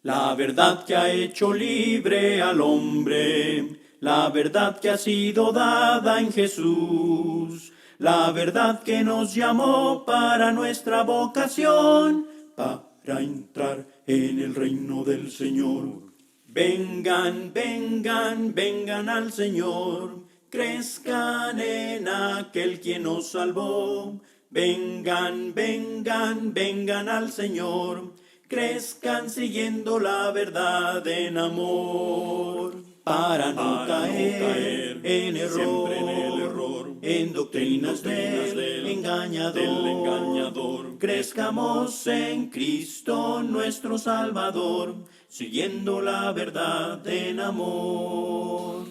La verdad que ha hecho libre al hombre, la verdad que ha sido dada en Jesús, la verdad que nos llamó para nuestra vocación, para entrar en el reino del Señor. Vengan, vengan, vengan al Señor, crezcan en aquel quien nos salvó. Vengan, vengan, vengan al Señor, crezcan siguiendo la verdad en amor, para no caer en error, en doctrinas del engañador. Crezcamos en Cristo nuestro Salvador, siguiendo la verdad en amor.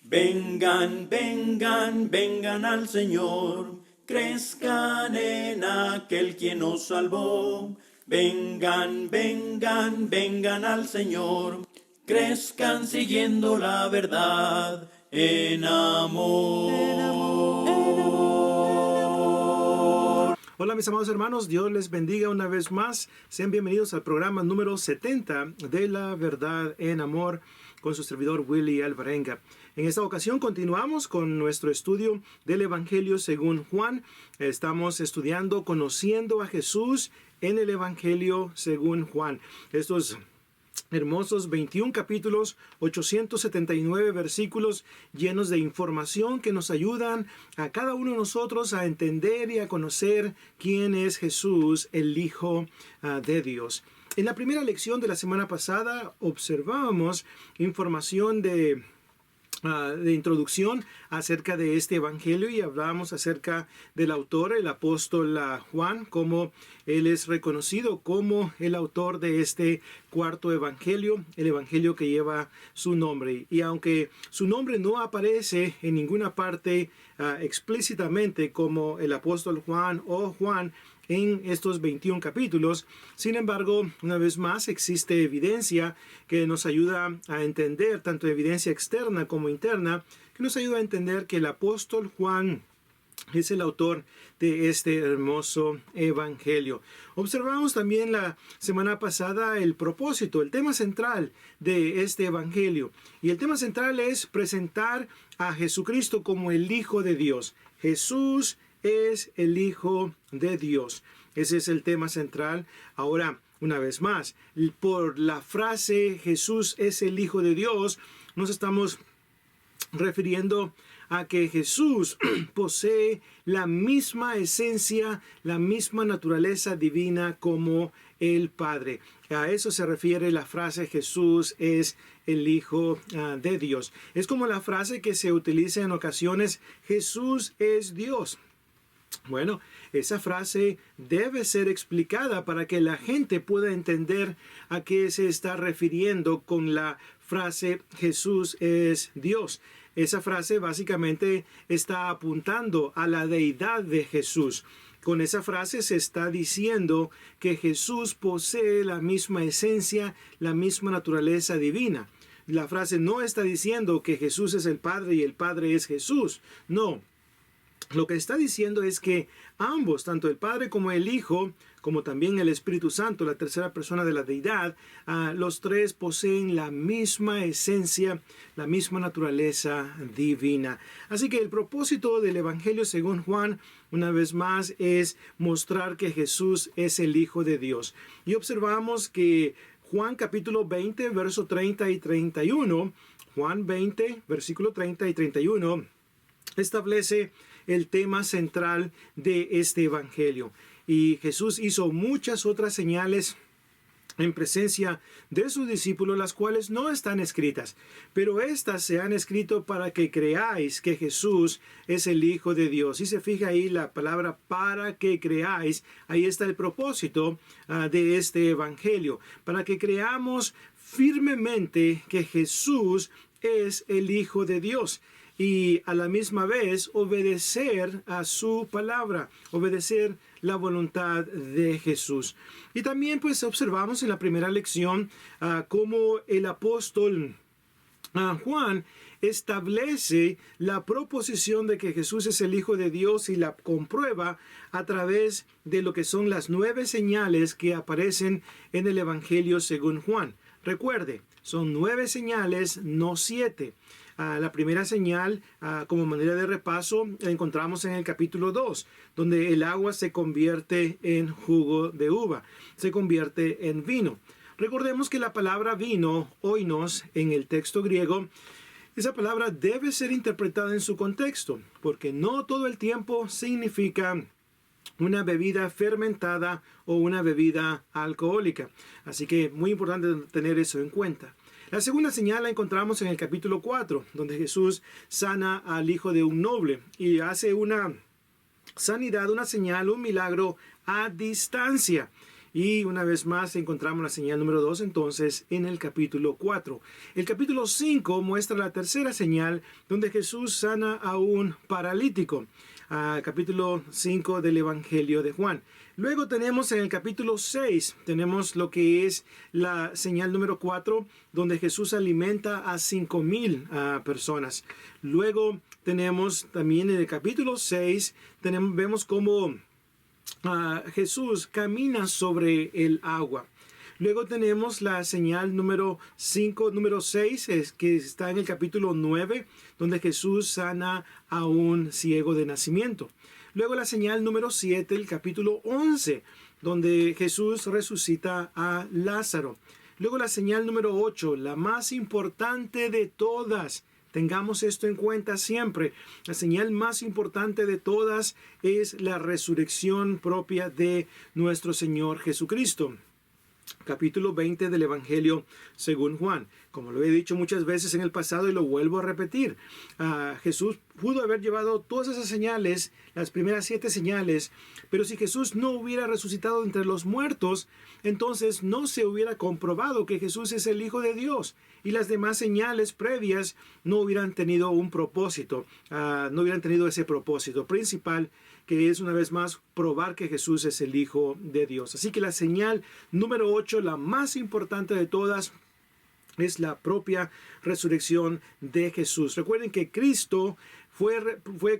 Vengan, vengan, vengan al Señor, crezcan en aquel quien nos salvó. Vengan, vengan, vengan al Señor, crezcan siguiendo la verdad en amor. Hola mis amados hermanos, Dios les bendiga una vez más. Sean bienvenidos al programa número 70 de La Verdad en Amor con su servidor Willy Alvarenga. En esta ocasión continuamos con nuestro estudio del Evangelio según Juan. Estamos estudiando, conociendo a Jesús en el Evangelio según Juan. Estos hermosos 21 capítulos, 879 versículos llenos de información que nos ayudan a cada uno de nosotros a entender y a conocer quién es Jesús, el Hijo de Dios. En la primera lección de la semana pasada observábamos información de introducción acerca de este evangelio y hablábamos acerca del autor, el apóstol Juan, como él es reconocido como el autor de este cuarto evangelio, el evangelio que lleva su nombre. Y aunque su nombre no aparece en ninguna parte explícitamente como el apóstol Juan o Juan, en estos 21 capítulos. Sin embargo, una vez más existe evidencia que nos ayuda a entender, tanto evidencia externa como interna, que nos ayuda a entender que el apóstol Juan es el autor de este hermoso evangelio. Observamos también la semana pasada el propósito, el tema central de este evangelio. Y el tema central es presentar a Jesucristo como el Hijo de Dios. Jesús es el Hijo de Dios. Ese es el tema central. Ahora, una vez más, por la frase Jesús es el Hijo de Dios, nos estamos refiriendo a que Jesús posee la misma esencia, la misma naturaleza divina como el Padre. A eso se refiere la frase Jesús es el Hijo de Dios. Es como la frase que se utiliza en ocasiones, Jesús es Dios. Bueno, esa frase debe ser explicada para que la gente pueda entender a qué se está refiriendo con la frase Jesús es Dios. Esa frase básicamente está apuntando a la deidad de Jesús. Con esa frase se está diciendo que Jesús posee la misma esencia, la misma naturaleza divina. La frase no está diciendo que Jesús es el Padre y el Padre es Jesús. No. Lo que está diciendo es que ambos, tanto el Padre como el Hijo, como también el Espíritu Santo, la tercera persona de la deidad, los tres poseen la misma esencia, la misma naturaleza divina. Así que el propósito del Evangelio según Juan, una vez más, es mostrar que Jesús es el Hijo de Dios. Y observamos que Juan capítulo 20, verso 30 y 31, Juan 20, versículo 30 y 31, establece el tema central de este evangelio. Y Jesús hizo muchas otras señales en presencia de sus discípulos, las cuales no están escritas, pero estas se han escrito para que creáis que Jesús es el Hijo de Dios. Y se fija ahí la palabra para que creáis, ahí está el propósito de este evangelio, para que creamos firmemente que Jesús es el Hijo de Dios. Y a la misma vez obedecer a su palabra, obedecer la voluntad de Jesús. Y también pues observamos en la primera lección cómo el apóstol Juan establece la proposición de que Jesús es el Hijo de Dios y la comprueba a través de lo que son las 9 señales que aparecen en el Evangelio según Juan. Recuerde, son 9 señales, no 7. La primera señal, como manera de repaso, la encontramos en el capítulo 2, donde el agua se convierte en jugo de uva, se convierte en vino. Recordemos que la palabra vino, oinos, en el texto griego, esa palabra debe ser interpretada en su contexto, porque no todo el tiempo significa una bebida fermentada o una bebida alcohólica. Así que muy importante tener eso en cuenta. La segunda señal la encontramos en el capítulo 4, donde Jesús sana al hijo de un noble y hace una sanidad, una señal, un milagro a distancia. Y una vez más encontramos la señal número 2 entonces en el capítulo 4. El capítulo 5 muestra la tercera señal donde Jesús sana a un paralítico. Capítulo 5 del Evangelio de Juan. Luego tenemos en el capítulo 6, tenemos lo que es la señal número 4, donde Jesús alimenta a 5,000 personas. Luego tenemos también en el capítulo 6, vemos cómo Jesús camina sobre el agua. Luego tenemos la señal número 6, que está en el capítulo 9, donde Jesús sana a un ciego de nacimiento. Luego la señal número 7, el capítulo 11, donde Jesús resucita a Lázaro. Luego la señal número 8, la más importante de todas. Tengamos esto en cuenta siempre. La señal más importante de todas es la resurrección propia de nuestro Señor Jesucristo. Capítulo 20 del Evangelio según Juan. Como lo he dicho muchas veces en el pasado y lo vuelvo a repetir, Jesús pudo haber llevado todas esas señales, las primeras 7 señales, pero si Jesús no hubiera resucitado entre los muertos, entonces no se hubiera comprobado que Jesús es el Hijo de Dios y las demás señales previas no hubieran tenido un propósito, no hubieran tenido ese propósito principal, que es una vez más probar que Jesús es el Hijo de Dios. Así que la señal número 8, la más importante de todas, es la propia resurrección de Jesús. Recuerden que Cristo fue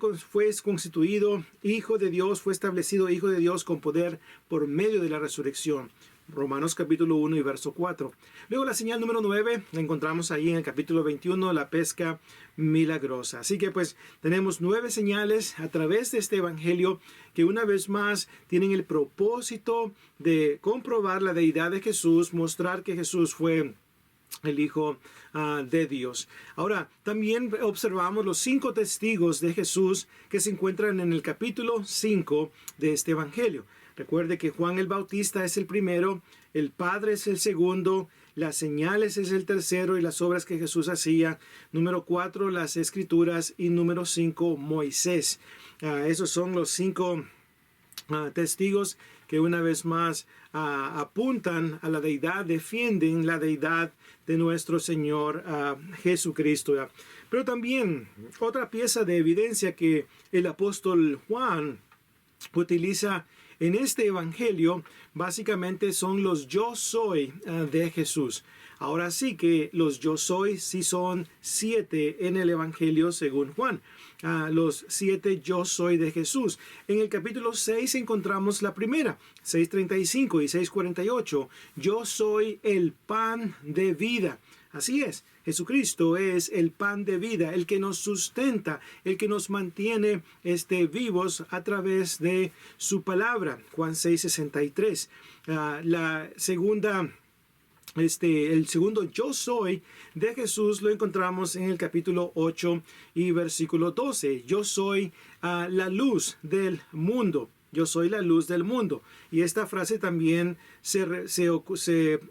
constituido Hijo de Dios, fue establecido Hijo de Dios con poder por medio de la resurrección. Romanos capítulo 1 y verso 4. Luego la señal número 9 la encontramos ahí en el capítulo 21, la pesca milagrosa. Así que pues tenemos 9 señales a través de este evangelio que una vez más tienen el propósito de comprobar la deidad de Jesús, mostrar que Jesús fue el Hijo de Dios. Ahora, también observamos los 5 testigos de Jesús que se encuentran en el capítulo 5 de este evangelio. Recuerde que Juan el Bautista es el primero, el Padre es el segundo, las señales es el tercero y las obras que Jesús hacía. Número 4, las Escrituras, y número 5, Moisés. Esos son los 5 testigos que una vez más apuntan a la deidad, defienden la deidad de nuestro Señor Jesucristo. Pero también otra pieza de evidencia que el apóstol Juan utiliza en este evangelio básicamente son los yo soy de Jesús. Ahora sí que los yo soy sí son 7 en el evangelio según Juan. Los 7 yo soy de Jesús. En el capítulo 6 encontramos la primera, 6:35 y 6:48. Yo soy el pan de vida. Así es, Jesucristo es el pan de vida, el que nos sustenta, el que nos mantiene vivos a través de su palabra. Juan 6:63. El segundo yo soy de Jesús lo encontramos en el capítulo 8 y versículo 12. Yo soy la luz del mundo. Yo soy la luz del mundo. Y esta frase también se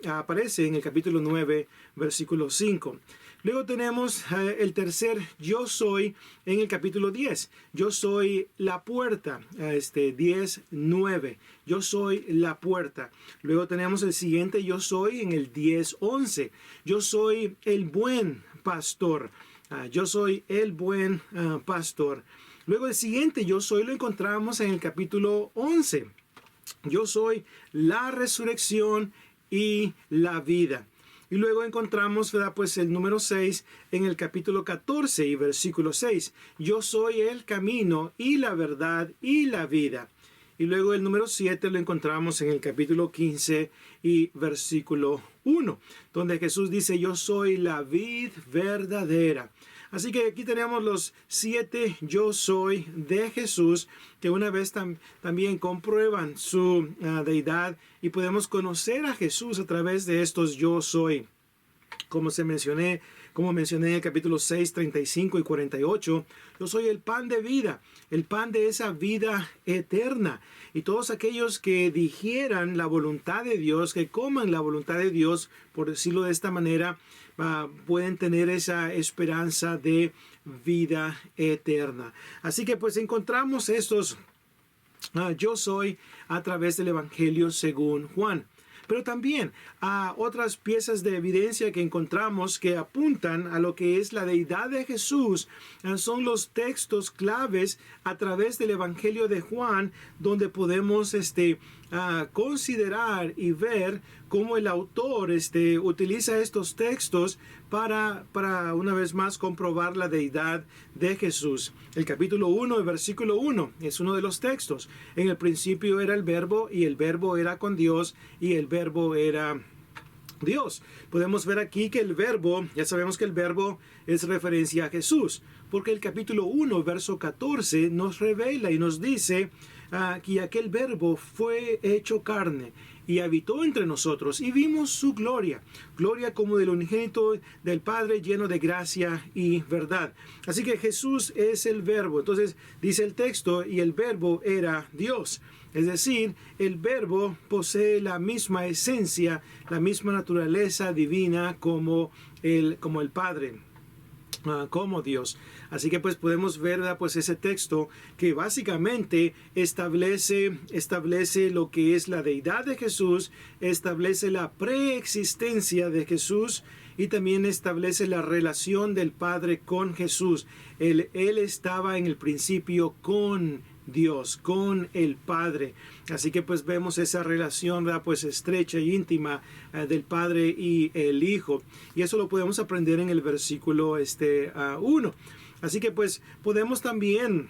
aparece en el capítulo 9, versículo 5. Luego tenemos el tercer yo soy en el capítulo 10. Yo soy la puerta, 10:9. Yo soy la puerta. Luego tenemos el siguiente yo soy en el 10:11. Yo soy el buen pastor. Yo soy el buen pastor. Luego el siguiente yo soy lo encontramos en el capítulo 11. Yo soy la resurrección y la vida. Y luego encontramos, ¿verdad?, pues el número 6 en el capítulo 14 y versículo 6. Yo soy el camino y la verdad y la vida. Y luego el número 7 lo encontramos en el capítulo 15 y versículo 1, donde Jesús dice, yo soy la vid verdadera. Así que aquí tenemos los 7 yo soy de Jesús, que una vez también comprueban su deidad, y podemos conocer a Jesús a través de estos yo soy. Como mencioné en el capítulo 6, 35 y 48, yo soy el pan de vida, el pan de esa vida eterna. Y todos aquellos que digieran la voluntad de Dios, que coman la voluntad de Dios, por decirlo de esta manera, pueden tener esa esperanza de vida eterna. Así que pues encontramos estos yo soy a través del Evangelio según Juan. Pero también otras piezas de evidencia que encontramos que apuntan a lo que es la deidad de Jesús son los textos claves a través del Evangelio de Juan, donde podemos considerar y ver cómo el autor utiliza estos textos para una vez más comprobar la deidad de Jesús. El capítulo 1, el versículo 1 es uno de los textos. En el principio era el verbo, y el verbo era con Dios, y el verbo era Dios. Podemos ver aquí que el verbo, ya sabemos que el verbo es referencia a Jesús, porque el capítulo 1, verso 14 nos revela y nos dice que aquel verbo fue hecho carne y habitó entre nosotros, y vimos su gloria, gloria como del unigénito del Padre, lleno de gracia y verdad. Así que Jesús es el verbo. Entonces dice el texto, y el verbo era Dios. Es decir, el verbo posee la misma esencia, la misma naturaleza divina como el Padre, como Dios. Así que pues podemos ver pues ese texto que básicamente establece lo que es la deidad de Jesús, establece la preexistencia de Jesús, y también establece la relación del Padre con Jesús. Él estaba en el principio con Dios, con el Padre. Así que pues vemos esa relación, ¿verdad?, pues estrecha e íntima del Padre y el Hijo. Y eso lo podemos aprender en el versículo 1. Así que pues podemos también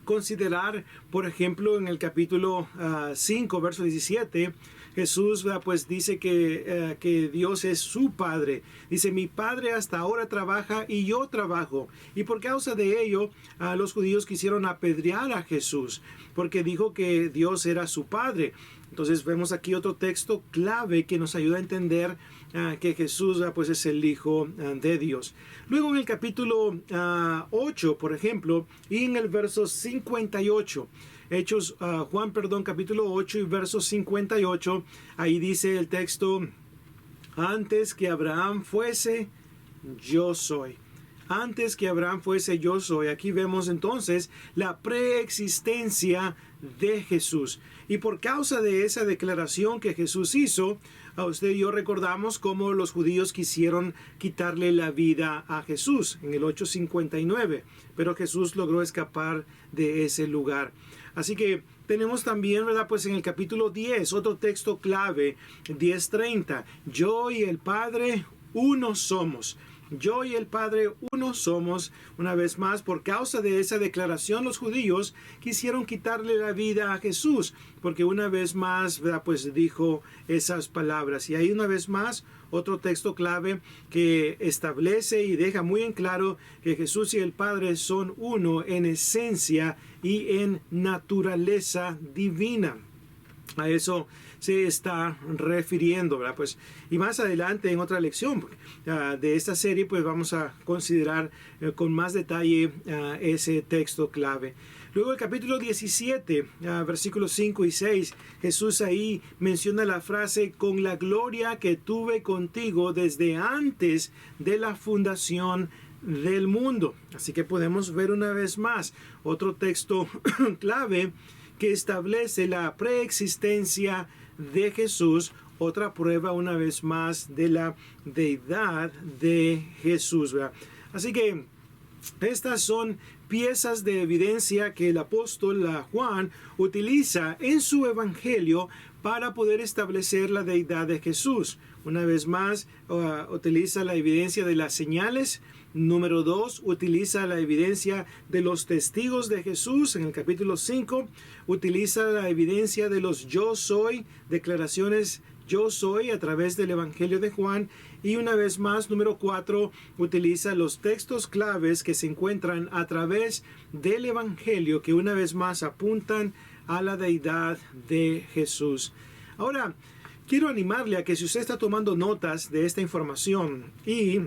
considerar, por ejemplo, en el capítulo 5, verso 17, Jesús pues dice que Dios es su Padre. Dice, mi Padre hasta ahora trabaja y yo trabajo. Y por causa de ello, los judíos quisieron apedrear a Jesús, porque dijo que Dios era su Padre. Entonces vemos aquí otro texto clave que nos ayuda a entender que Jesús pues es el Hijo de Dios. Luego en el capítulo 8, por ejemplo, y en el verso 58, capítulo 8 y verso 58, ahí dice el texto, antes que Abraham fuese, yo soy. Antes que Abraham fuese, yo soy. Aquí vemos entonces la preexistencia de Jesús. Y por causa de esa declaración que Jesús hizo, a usted y yo recordamos cómo los judíos quisieron quitarle la vida a Jesús en el 8:59, pero Jesús logró escapar de ese lugar. Así que tenemos también, ¿verdad?, pues en el capítulo 10, otro texto clave, 10:30, yo y el Padre uno somos. Yo y el Padre uno somos. Una vez más, por causa de esa declaración, los judíos quisieron quitarle la vida a Jesús, porque una vez más, ¿verdad?, pues dijo esas palabras. Y ahí una vez más, otro texto clave que establece y deja muy en claro que Jesús y el Padre son uno en esencia y en naturaleza divina. A eso se está refiriendo, ¿verdad? Pues, y más adelante en otra lección de esta serie, pues vamos a considerar con más detalle ese texto clave. Luego el capítulo 17, versículos 5 y 6, Jesús ahí menciona la frase, con la gloria que tuve contigo desde antes de la fundación del mundo. Así que podemos ver una vez más otro texto clave que establece la preexistencia de Jesús, otra prueba una vez más de la deidad de Jesús, ¿verdad? Así que estas son piezas de evidencia que el apóstol Juan utiliza en su evangelio para poder establecer la deidad de Jesús. Una vez más, utiliza la evidencia de las señales. Número 2, utiliza la evidencia de los testigos de Jesús. En el capítulo 5, utiliza la evidencia de los yo soy, declaraciones yo soy a través del Evangelio de Juan. Y una vez más, número 4, utiliza los textos claves que se encuentran a través del Evangelio, que una vez más apuntan a la deidad de Jesús. Ahora, quiero animarle a que si usted está tomando notas de esta información y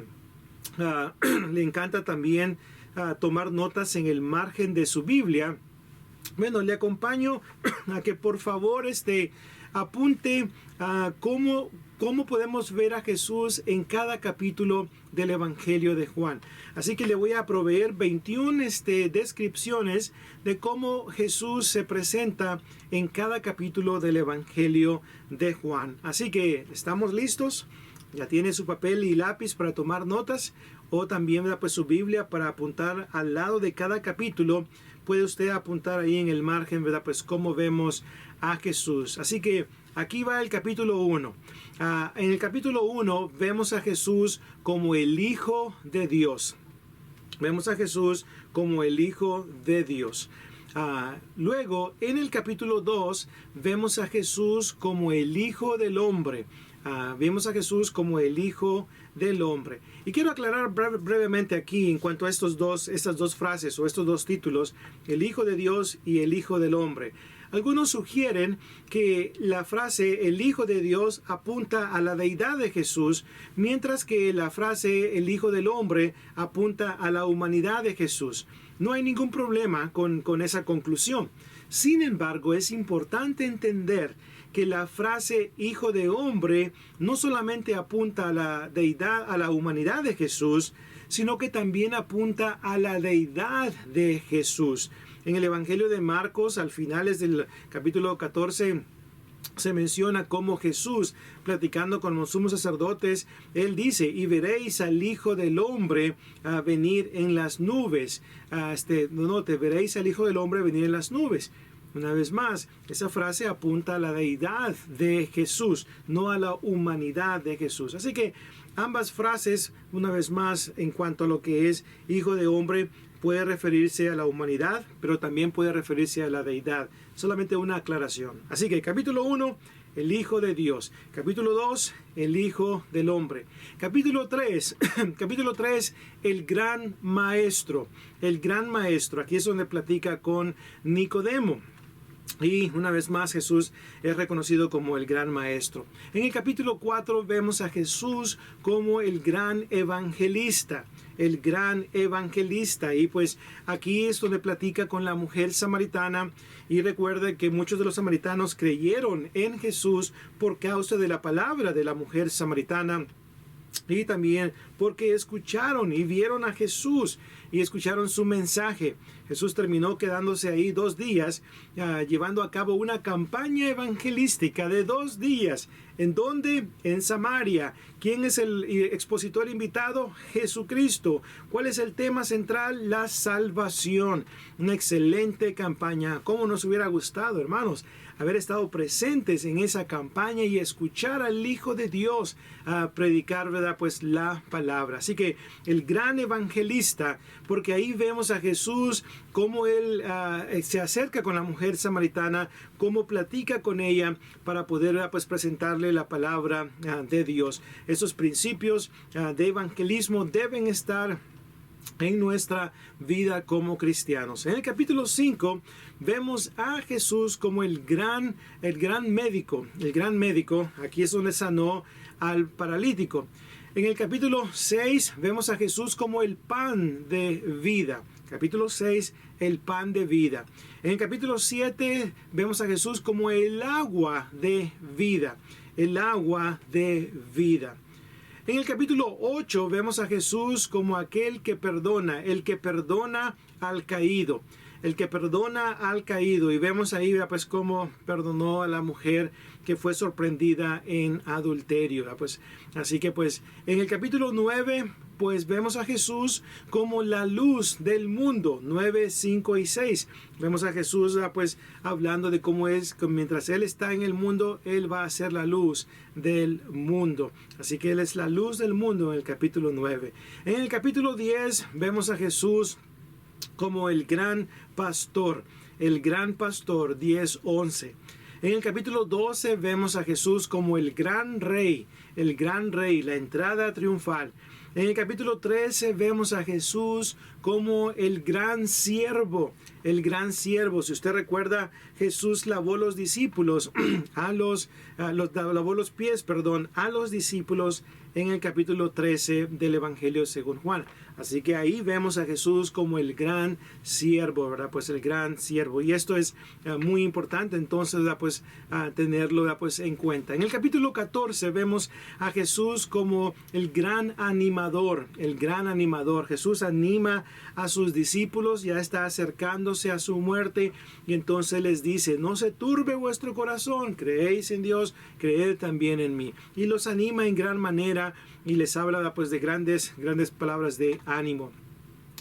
le encanta también tomar notas en el margen de su Biblia, bueno, le acompaño a que por favor apunte cómo podemos ver a Jesús en cada capítulo del Evangelio de Juan. Así que le voy a proveer 21 descripciones de cómo Jesús se presenta en cada capítulo del Evangelio de Juan. Así que, ¿estamos listos? Ya tiene su papel y lápiz para tomar notas, o también pues su Biblia para apuntar al lado de cada capítulo. Puede usted apuntar ahí en el margen, ¿verdad? Pues cómo vemos a Jesús. Así que aquí va el capítulo 1. En el capítulo 1 vemos a Jesús como el Hijo de Dios. Vemos a Jesús como el Hijo de Dios. Luego, en el capítulo 2, vemos a Jesús como el Hijo del Hombre. Vemos a Jesús como el Hijo del Hombre. Y quiero aclarar brevemente aquí en cuanto a estas dos frases o estos dos títulos, el Hijo de Dios y el Hijo del Hombre. Algunos sugieren que la frase el Hijo de Dios apunta a la deidad de Jesús, mientras que la frase el Hijo del Hombre apunta a la humanidad de Jesús. No hay ningún problema con esa conclusión. Sin embargo, es importante entender que la frase Hijo de Hombre no solamente apunta a la deidad, a la humanidad de Jesús, sino que también apunta a la deidad de Jesús. En el Evangelio de Marcos, al finales del capítulo 14, se menciona cómo Jesús, platicando con los sumos sacerdotes, él dice, y veréis al Hijo del Hombre venir en las nubes. Veréis al Hijo del Hombre venir en las nubes. Una vez más, esa frase apunta a la deidad de Jesús, no a la humanidad de Jesús. Así que ambas frases, una vez más, en cuanto a lo que es Hijo de Hombre, puede referirse a la humanidad, pero también puede referirse a la deidad. Solamente una aclaración. Así que capítulo 1, el Hijo de Dios. Capítulo 2, el Hijo del Hombre. Capítulo 3, el Gran Maestro. El Gran Maestro. Aquí es donde platica con Nicodemo. Y una vez más Jesús es reconocido como el gran maestro. En el capítulo 4 vemos a Jesús como el gran evangelista. El gran evangelista. Y pues aquí es donde platica con la mujer samaritana. Y recuerde que muchos de los samaritanos creyeron en Jesús por causa de la palabra de la mujer samaritana. Y también porque escucharon y vieron a Jesús y escucharon su mensaje. Jesús terminó quedándose ahí 2 días, llevando a cabo una campaña evangelística de 2 días. ¿En dónde? En Samaria. ¿Quién es el expositor invitado? Jesucristo. ¿Cuál es el tema central? La salvación. Una excelente campaña. ¿Cómo nos hubiera gustado, hermanos, haber estado presentes en esa campaña y escuchar al Hijo de Dios predicar, ¿verdad? Pues la palabra. Así que el gran evangelista, porque ahí vemos a Jesús, cómo él se acerca con la mujer samaritana, cómo platica con ella para poder pues presentarle la palabra de Dios. Esos principios de evangelismo deben estar en nuestra vida como cristianos. En el capítulo 5 vemos a Jesús como el gran médico. El gran médico, aquí es donde sanó al paralítico. En el capítulo 6 vemos a Jesús como el pan de vida. Capítulo 6, el pan de vida. En el capítulo 7 vemos a Jesús como el agua de vida. El agua de vida. En el capítulo 8 vemos a Jesús como aquel que perdona, el que perdona al caído. el que perdona al caído. Y vemos ahí, ¿verdad? Pues cómo perdonó a la mujer que fue sorprendida en adulterio, ¿verdad? Pues así que pues en el capítulo 9 pues vemos a Jesús como la luz del mundo. 9, 5 y 6. Vemos a Jesús pues hablando de cómo es que mientras Él está en el mundo, Él va a ser la luz del mundo. Así que Él es la luz del mundo en el capítulo 9. En el capítulo 10 vemos a Jesús como el gran pastor. El gran pastor, 10, 11. En el capítulo 12 vemos a Jesús como el gran rey, la entrada triunfal. En el capítulo 13 vemos a Jesús como el gran siervo, el gran siervo. Si usted recuerda, Jesús lavó los discípulos, lavó los pies, a los discípulos en el capítulo 13 del Evangelio según Juan. Así que ahí vemos a Jesús como el gran siervo, ¿verdad? Pues el gran siervo. Y esto es muy importante entonces, ¿verdad? Pues tenerlo, ¿verdad? Pues en cuenta. En el capítulo 14 vemos a Jesús como el gran animador, el gran animador. Jesús anima a sus discípulos, ya está acercándose a su muerte y entonces les dice: no se turbe vuestro corazón, creéis en Dios, creed también en mí. Y los anima en gran manera y les habla pues de grandes palabras de ánimo.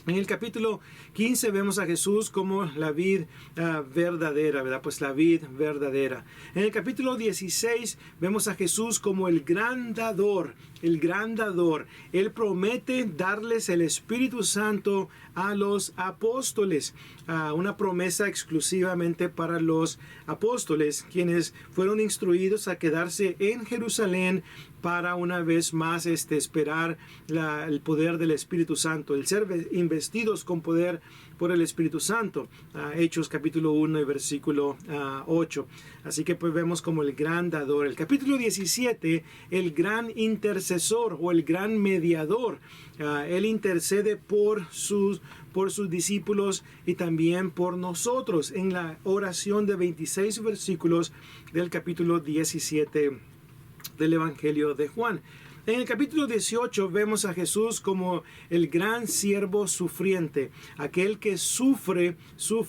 En el capítulo 15 vemos a Jesús como la vid verdadera, ¿verdad? Pues la vid verdadera. En el capítulo 16 vemos a Jesús como el gran dador, el gran dador. Él promete darles el Espíritu Santo a los apóstoles, una promesa exclusivamente para los apóstoles, quienes fueron instruidos a quedarse en Jerusalén para una vez más esperar el poder del Espíritu Santo, el ser investidos con poder por el Espíritu Santo. Hechos capítulo 1 y versículo 8. Así que pues vemos como el gran dador. El capítulo 17, el gran intercesor o el gran mediador. Él intercede por sus discípulos y también por nosotros en la oración de 26 versículos del capítulo 17 del Evangelio de Juan. En el capítulo 18 vemos a Jesús como el gran siervo sufriente, aquel que sufre,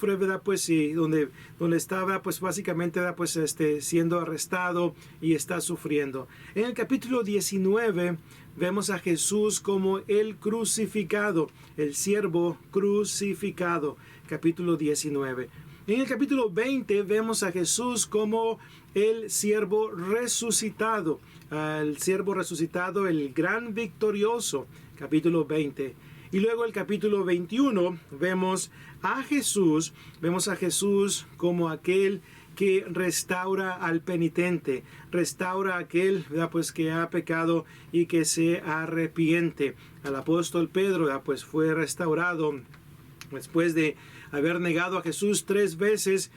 ¿verdad? Pues sí, donde estaba pues básicamente, ¿verdad? Pues siendo arrestado y está sufriendo. En el capítulo 19 vemos a Jesús como el crucificado, el siervo crucificado, capítulo 19. En el capítulo 20 vemos a Jesús como el siervo resucitado, el gran victorioso, capítulo 20. Y luego el capítulo 21 vemos a Jesús como aquel que restaura al penitente, restaura a aquel, ¿verdad? Pues que ha pecado y que se arrepiente. Al apóstol Pedro, ¿verdad? Pues fue restaurado después de haber negado a Jesús 3 veces.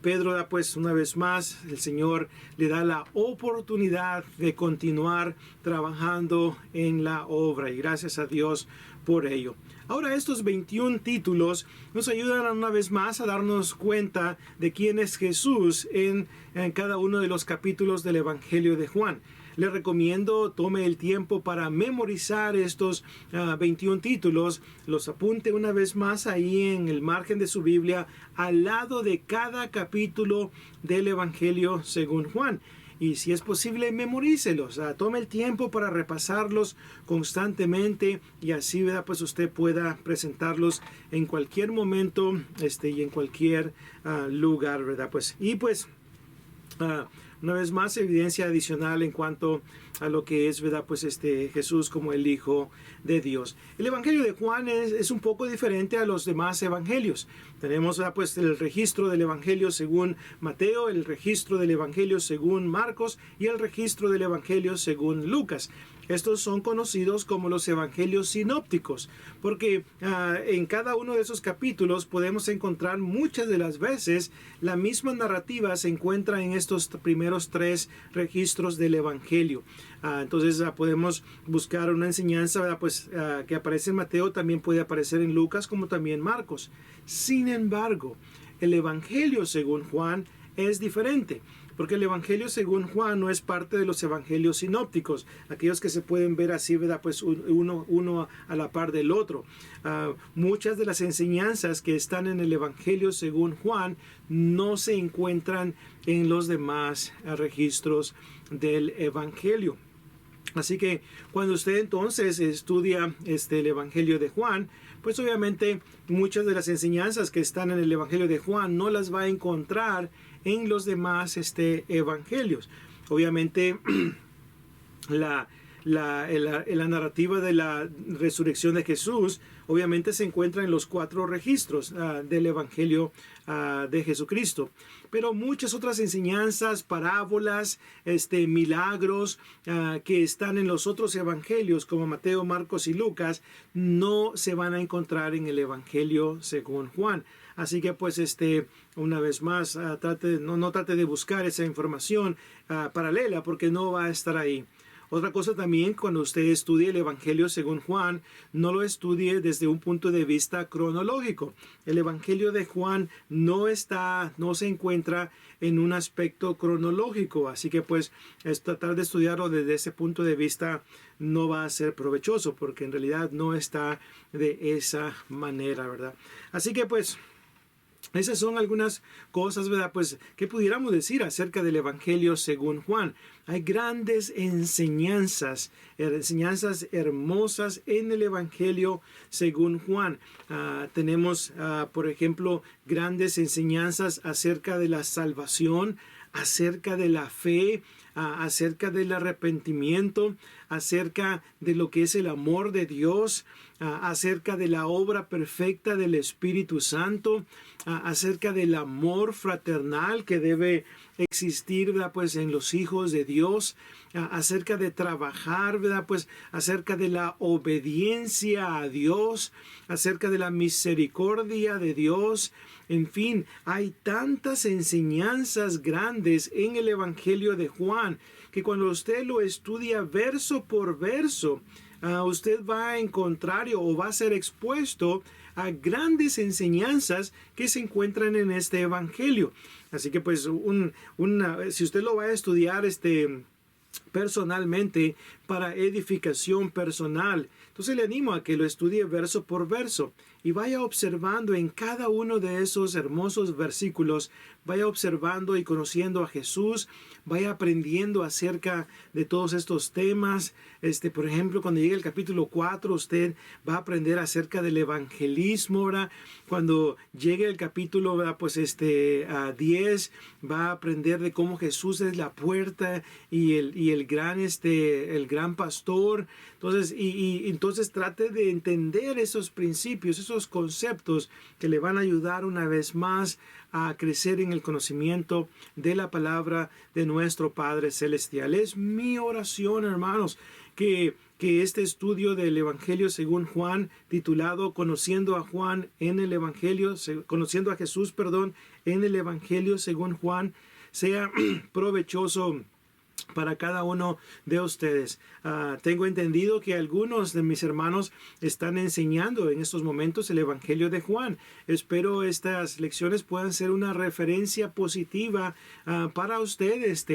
Pedro pues una vez más el Señor le da la oportunidad de continuar trabajando en la obra y gracias a Dios por ello. Ahora estos 21 títulos nos ayudan una vez más a darnos cuenta de quién es Jesús en cada uno de los capítulos del Evangelio de Juan. Le recomiendo tome el tiempo para memorizar estos 21 títulos, los apunte una vez más ahí en el margen de su Biblia, al lado de cada capítulo del Evangelio según Juan. Y si es posible, memorícelos, tome el tiempo para repasarlos constantemente y así, ¿verdad? Pues usted pueda presentarlos en cualquier momento y en cualquier lugar, ¿verdad? Pues, y pues una vez más, evidencia adicional en cuanto a lo que es, ¿verdad? Pues Jesús como el Hijo de Dios. El Evangelio de Juan es un poco diferente a los demás evangelios. Tenemos, pues, el registro del Evangelio según Mateo, el registro del Evangelio según Marcos y el registro del Evangelio según Lucas. Estos son conocidos como los evangelios sinópticos, porque en cada uno de esos capítulos podemos encontrar muchas de las veces la misma narrativa se encuentra en estos primeros 3 registros del evangelio. Entonces podemos buscar una enseñanza, ¿verdad? Pues, que aparece en Mateo, también puede aparecer en Lucas como también Marcos. Sin embargo, el evangelio según Juan es diferente, porque el Evangelio según Juan no es parte de los evangelios sinópticos, aquellos que se pueden ver así, ¿verdad? Pues uno a la par del otro. Muchas de las enseñanzas que están en el Evangelio según Juan no se encuentran en los demás registros del Evangelio. Así que cuando usted entonces estudia el Evangelio de Juan, pues obviamente muchas de las enseñanzas que están en el Evangelio de Juan no las va a encontrar en los demás evangelios. Obviamente la narrativa de la resurrección de Jesús obviamente se encuentra en los 4 registros del Evangelio de Jesucristo. Pero muchas otras enseñanzas, parábolas, milagros que están en los otros evangelios como Mateo, Marcos y Lucas no se van a encontrar en el Evangelio según Juan. Así que pues una vez más no trate de buscar esa información paralela porque no va a estar ahí. Otra cosa también, cuando usted estudie el Evangelio según Juan, no lo estudie desde un punto de vista cronológico. El Evangelio de Juan no se encuentra en un aspecto cronológico, así que pues tratar de estudiarlo desde ese punto de vista no va a ser provechoso, porque en realidad no está de esa manera, ¿verdad? Así que pues esas son algunas cosas, ¿verdad? Pues que pudiéramos decir acerca del Evangelio según Juan. Hay grandes enseñanzas hermosas en el Evangelio según Juan. Tenemos, por ejemplo, grandes enseñanzas acerca de la salvación, acerca de la fe, acerca del arrepentimiento, acerca de lo que es el amor de Dios, acerca de la obra perfecta del Espíritu Santo, acerca del amor fraternal que debe existir, ¿verdad? Pues en los hijos de Dios, acerca de trabajar, ¿verdad? Pues acerca de la obediencia a Dios, acerca de la misericordia de Dios. En fin, hay tantas enseñanzas grandes en el Evangelio de Juan que cuando usted lo estudia verso por verso, usted va a encontrar o va a ser expuesto a grandes enseñanzas que se encuentran en este Evangelio. Así que pues si usted lo va a estudiar personalmente para edificación personal, entonces le animo a que lo estudie verso por verso y vaya observando en cada uno de esos hermosos versículos, vaya observando y conociendo a Jesús, vaya aprendiendo acerca de todos estos temas. Por ejemplo, cuando llegue el capítulo 4, usted va a aprender acerca del evangelismo, ¿verdad? Cuando llegue el capítulo, ¿verdad? Pues 10, va a aprender de cómo Jesús es la puerta y el gran pastor. Entonces trate de entender esos principios, esos conceptos que le van a ayudar una vez más a crecer en el conocimiento de la palabra de nuestro Padre Celestial. Es mi oración, hermanos, que este estudio del Evangelio según Juan, titulado Conociendo a Juan en el Evangelio, conociendo a Jesús, en el Evangelio según Juan, sea provechoso para cada uno de ustedes. Tengo entendido que algunos de mis hermanos están enseñando en estos momentos el Evangelio de Juan. Espero estas lecciones puedan ser una referencia positiva para ustedes,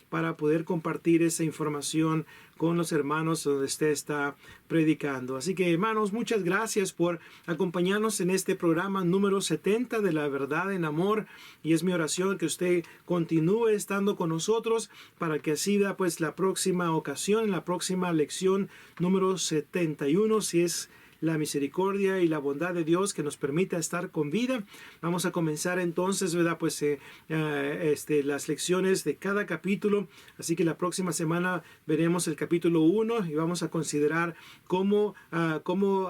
para poder compartir esa información con los hermanos donde usted está predicando. Así que, hermanos, muchas gracias por acompañarnos en este programa número 70 de La Verdad en Amor, y es mi oración que usted continúe estando con nosotros para que así pues la próxima ocasión, en la próxima lección número 71, si es la misericordia y la bondad de Dios que nos permita estar con vida. Vamos a comenzar entonces, ¿verdad? Pues las lecciones de cada capítulo. Así que la próxima semana veremos el capítulo 1 y vamos a considerar cómo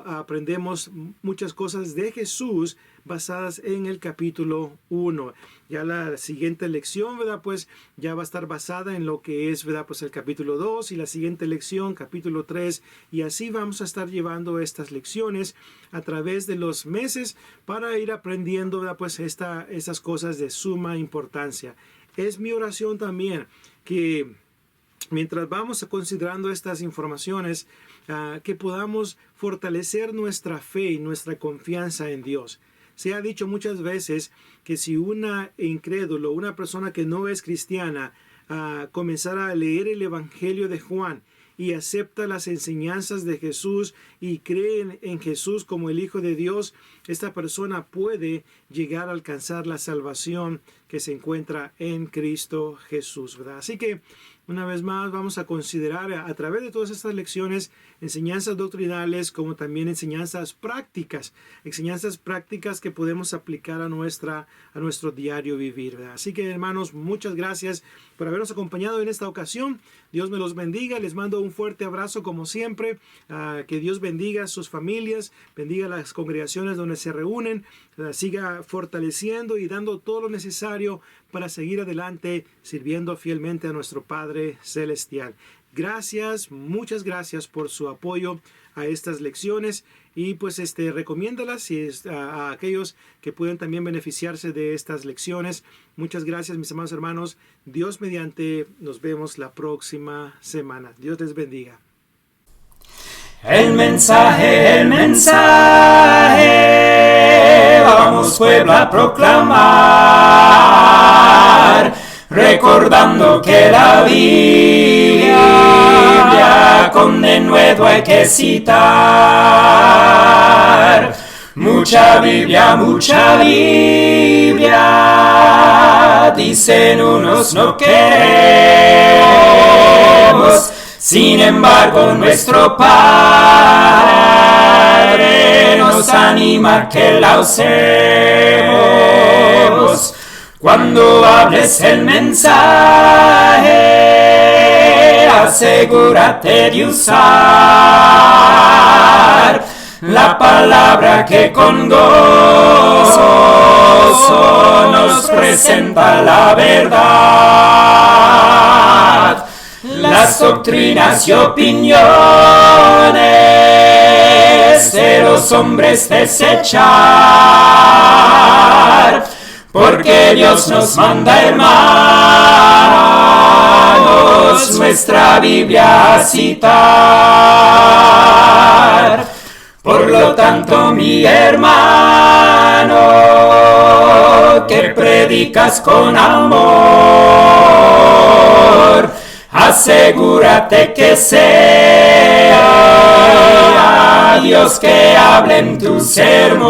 aprendemos muchas cosas de Jesús basadas en el capítulo 1. Ya la siguiente lección, ¿verdad? Pues ya va a estar basada en lo que es, ¿verdad? Pues el capítulo 2 y la siguiente lección, capítulo 3, y así vamos a estar llevando estas lecciones a través de los meses para ir aprendiendo, ¿verdad? Pues esas cosas de suma importancia. Es mi oración también que mientras vamos considerando estas informaciones, que podamos fortalecer nuestra fe y nuestra confianza en Dios. Se ha dicho muchas veces que si una incrédulo, una persona que no es cristiana, comenzara a leer el Evangelio de Juan y acepta las enseñanzas de Jesús y cree en Jesús como el Hijo de Dios, esta persona puede llegar a alcanzar la salvación que se encuentra en Cristo Jesús, ¿verdad? Así que una vez más vamos a considerar a través de todas estas lecciones enseñanzas doctrinales como también enseñanzas prácticas que podemos aplicar a nuestro diario vivir, ¿verdad? Así que hermanos, muchas gracias por habernos acompañado en esta ocasión. Dios me los bendiga, les mando un fuerte abrazo como siempre, que Dios bendiga a sus familias, bendiga a las congregaciones donde se reúnen, siga fortaleciendo y dando todo lo necesario para seguir adelante sirviendo fielmente a nuestro Padre Celestial. Gracias, muchas gracias por su apoyo a estas lecciones y pues recomiéndalas a aquellos que pueden también beneficiarse de estas lecciones. Muchas gracias, mis amados hermanos. Dios mediante, nos vemos la próxima semana. Dios les bendiga. El mensaje, vamos pueblo a proclamar, recordando que la Biblia con denuedo hay que citar. Mucha Biblia, dicen unos no queremos. Sin embargo, nuestro Padre nos anima a que la usemos. Cuando hables el mensaje, asegúrate de usar la palabra que con gozo nos presenta la verdad. Las doctrinas y opiniones de los hombres desechar, porque Dios nos manda, hermanos, nuestra Biblia a citar. Por lo tanto, mi hermano, que predicas con amor, asegúrate que sea Dios que hable en tu sermón.